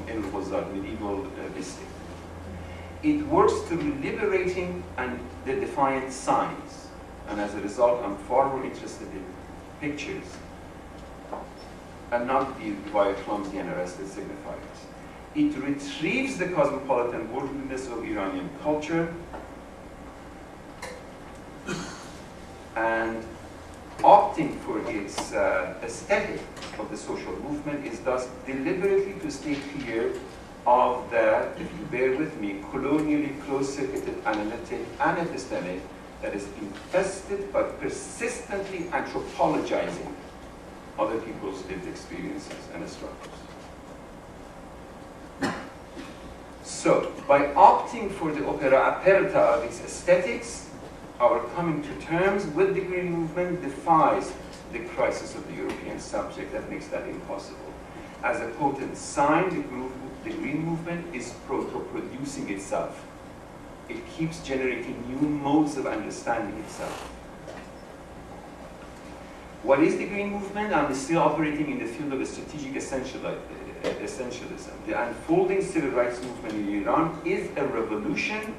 El-Ghazal, medieval mystic. It works through liberating and the defiant signs. And as a result, I'm far more interested in pictures and not via clumsy and arrested signifiers. It retrieves the cosmopolitan worldliness of Iranian culture and opting for its aesthetic of the social movement is thus deliberately to stay clear of the, if you bear with me, colonially close-circuited analytic and epistemic that is infested by persistently anthropologizing other people's lived experiences and struggles. So, by opting for the opera aperta of its aesthetics, our coming to terms with the Green Movement defies the crisis of the European subject that makes that impossible. As a potent sign, the Green Movement is proto-producing itself. It keeps generating new modes of understanding itself. What is the Green Movement? I'm still operating in the field of strategic essentialism. The unfolding civil rights movement in Iran is a revolution,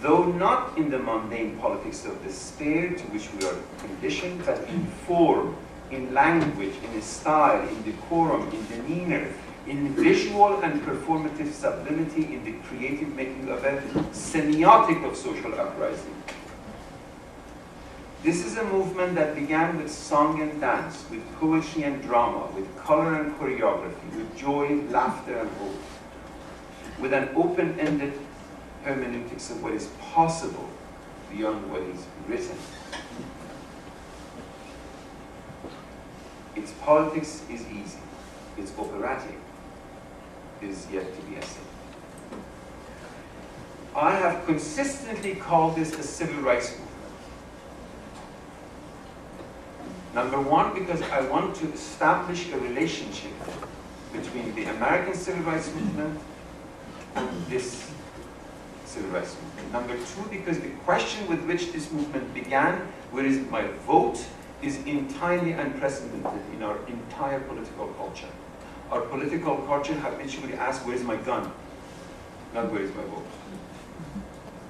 though not in the mundane politics of despair to which we are conditioned, but in form, in language, in style, in decorum, in demeanor, in visual and performative sublimity, in the creative making of a semiotic of social uprising. This is a movement that began with song and dance, with poetry and drama, with color and choreography, with joy, laughter, and hope, with an open-ended hermeneutics of what is possible beyond what is written. Its politics is easy. Its operatic is yet to be essayed. I have consistently called this a civil rights movement. Number one, because I want to establish a relationship between the American civil rights movement and this civil rights movement. Number two, because the question with which this movement began, where is my vote, is entirely unprecedented in our entire political culture. Our political culture habitually asks, where is my gun? Not where is my vote.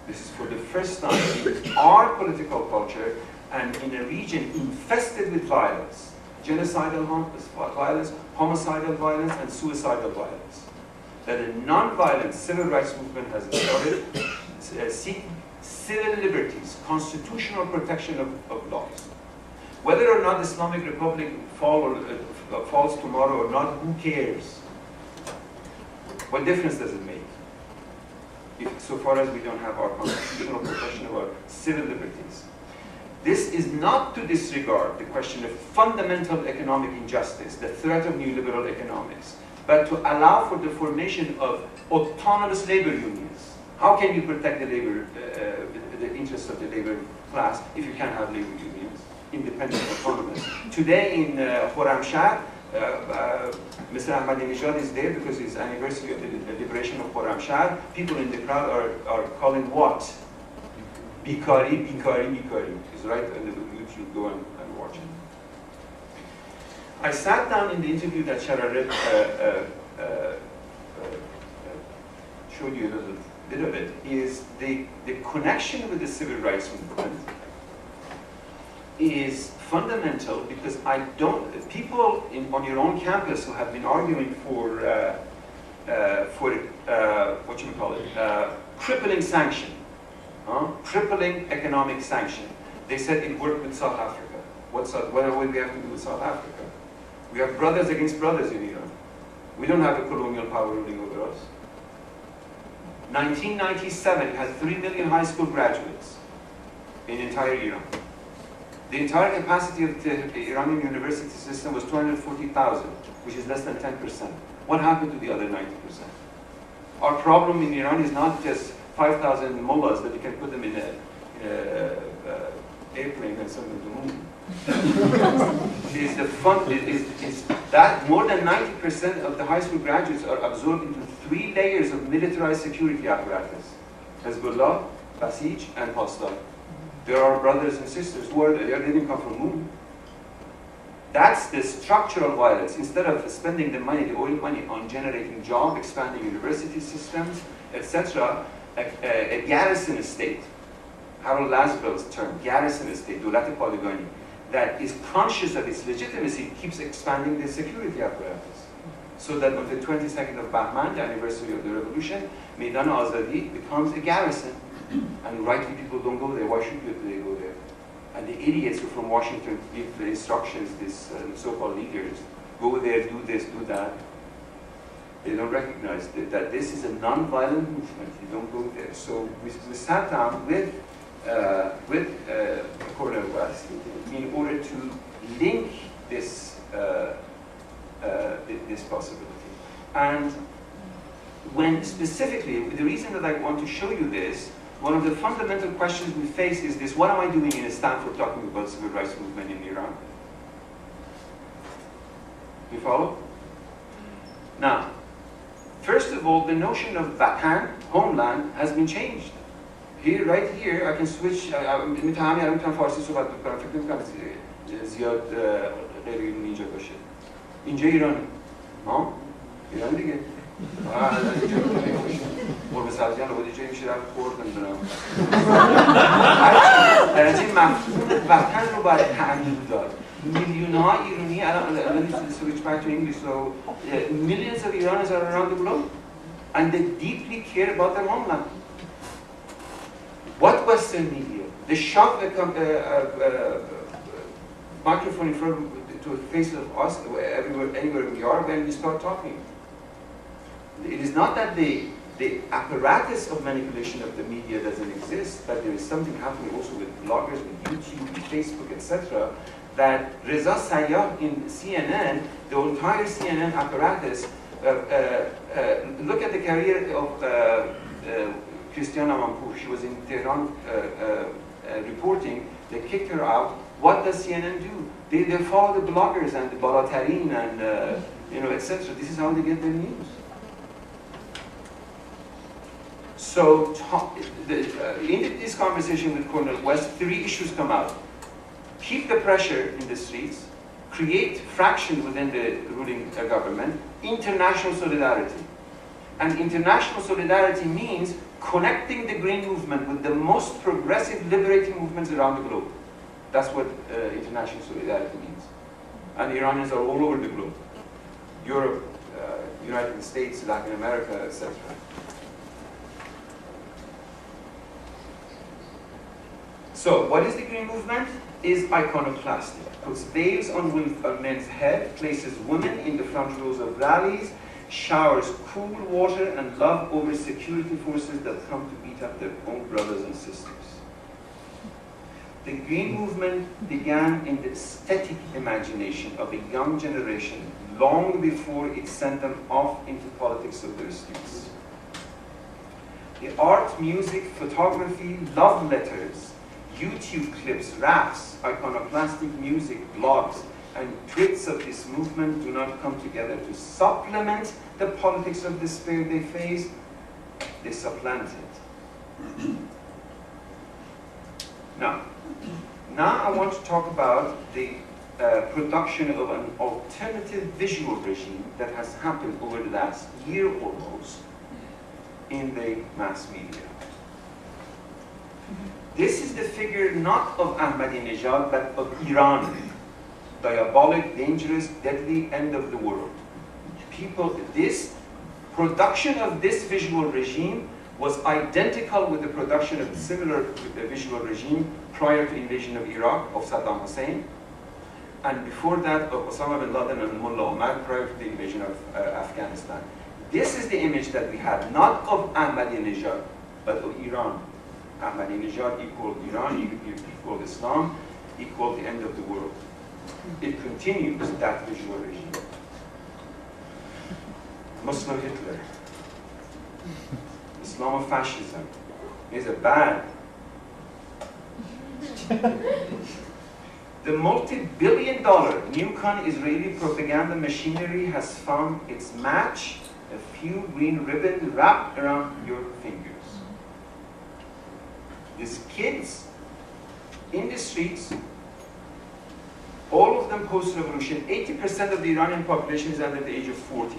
This is for the first time in our political culture and in a region infested with violence, genocidal violence, homicidal violence, and suicidal violence, that a non-violent civil rights movement has started seeking civil liberties, constitutional protection of laws. Whether or not the Islamic Republic falls tomorrow or not, who cares? What difference does it make? If, so far as we don't have our constitutional protection of our civil liberties. This is not to disregard the question of fundamental economic injustice, the threat of neoliberal economics, but to allow for the formation of autonomous labor unions. How can you protect the labor, the interests of the labor class if you can't have labor unions, independent, autonomous? Today in Khorramshahr, Mr. Ahmadinejad is there because it's anniversary of the liberation of Khorramshahr. People in the crowd are calling what? Bikari, Bikari, Bikari. It's right on the YouTube, go and watch it. I sat down in the interview that Shararet showed you a little bit of it, is the connection with the civil rights movement is fundamental because people on your own campus who have been arguing for what you would call it, crippling sanction, crippling economic sanction. They said it worked with South Africa. What do we have to do with South Africa? We have brothers against brothers in Iran. We don't have a colonial power ruling over us. 1997 had 3 million high school graduates in entire Iran. The entire capacity of the Iranian university system was 240,000, which is less than 10%. What happened to the other 90%? Our problem in Iran is not just 5,000 mullahs that you can put them in an airplane and send them to the moon. is that more than 90% of the high school graduates are absorbed into 3 layers of militarized security apparatus: Hezbollah, Basij, and Pashtun. There are brothers and sisters who are there. They didn't come from the moon. That's the structural violence. Instead of spending the money, the oil money, on generating jobs, expanding university systems, etc., a garrison state, Harold Laswell's term, garrison state, دولت پادگانی, that is conscious of its legitimacy, keeps expanding the security apparatus. So that on the 22nd of Bahman, the anniversary of the revolution, Meydan Azadi becomes a garrison. And rightly people don't go there. Why should they go there? And the idiots who from Washington give the instructions, these so-called leaders, go there, do this, do that. They don't recognize that this is a non-violent movement. You don't go there. So we sat down with Cornel West in order to link this this possibility. And when specifically, the reason that I want to show you this, one of the fundamental questions we face is this: what am I doing in Stanford talking about civil rights movement in Iran? You follow? Now, first of all, the notion of Vatan, homeland, has been changed. Here, right here, I can switch. میتونم فارسی صحبت بکنم. فکر نمی‌کنم زیاد غیر ایرانی اینجا باشه. اینجا ایرانه. ها؟ ایران دیگه. اینجا قرب سبزیان رو اینجا میشه رفت خورد نمیدونم. در نتیجه مفهوم وطن رو باید تعمیم داد. میلیون‌ها ایرانی الان switch back to English, so millions of Iranians are around the globe and they deeply care about their homeland. What Western media? They shove a microphone in front to the face of us anywhere we are when we start talking. It is not that the apparatus of manipulation of the media doesn't exist, but there is something happening also with bloggers, with YouTube, with Facebook, etc. That Reza Sayyah in CNN, the entire CNN apparatus, look at the career of Christiane Amanpour. She was in Tehran reporting. They kicked her out. What does CNN do? They follow the bloggers and the Balatarin and etc. This is how they get their news. So in this conversation with Cornel West, 3 issues come out. Keep the pressure in the streets, create fraction within the ruling government, international solidarity. And international solidarity means connecting the green movement with the most progressive liberating movements around the globe. That's what international solidarity means. And Iranians are all over the globe. Europe, United States, Latin America, etc. So, what is the green movement? Is iconoclastic. Puts veils on men's head, places women in the front rows of rallies, showers cool water and love over security forces that come to beat up their own brothers and sisters. The green movement began in the aesthetic imagination of a young generation long before it sent them off into politics of their streets. The art, music, photography, love letters, YouTube clips, raps, iconoclastic music, blogs, and tweets of this movement do not come together to supplement the politics of despair they face, they supplant it. Now I want to talk about the production of an alternative visual regime that has happened over the last year almost in the mass media. This is the figure not of Ahmadinejad, but of Iran. Diabolic, dangerous, deadly end of the world. This production of this visual regime was identical with the production of a similar visual regime prior to invasion of Iraq of Saddam Hussein, and before that of Osama bin Laden and Mullah Omar prior to the invasion of Afghanistan. This is the image that we have, not of Ahmadinejad, but of Iran. Ahmadinejad equaled Iran, equaled Islam, equaled the end of the world. It continues that visual regime. Muslim Hitler, Islamofascism is a bad. The multi-billion-dollar Newcon Israeli propaganda machinery has found its match, a few green ribbons wrapped around your fingers. These kids in the streets All of them post-revolution. 80% of the Iranian population is under the age of 40.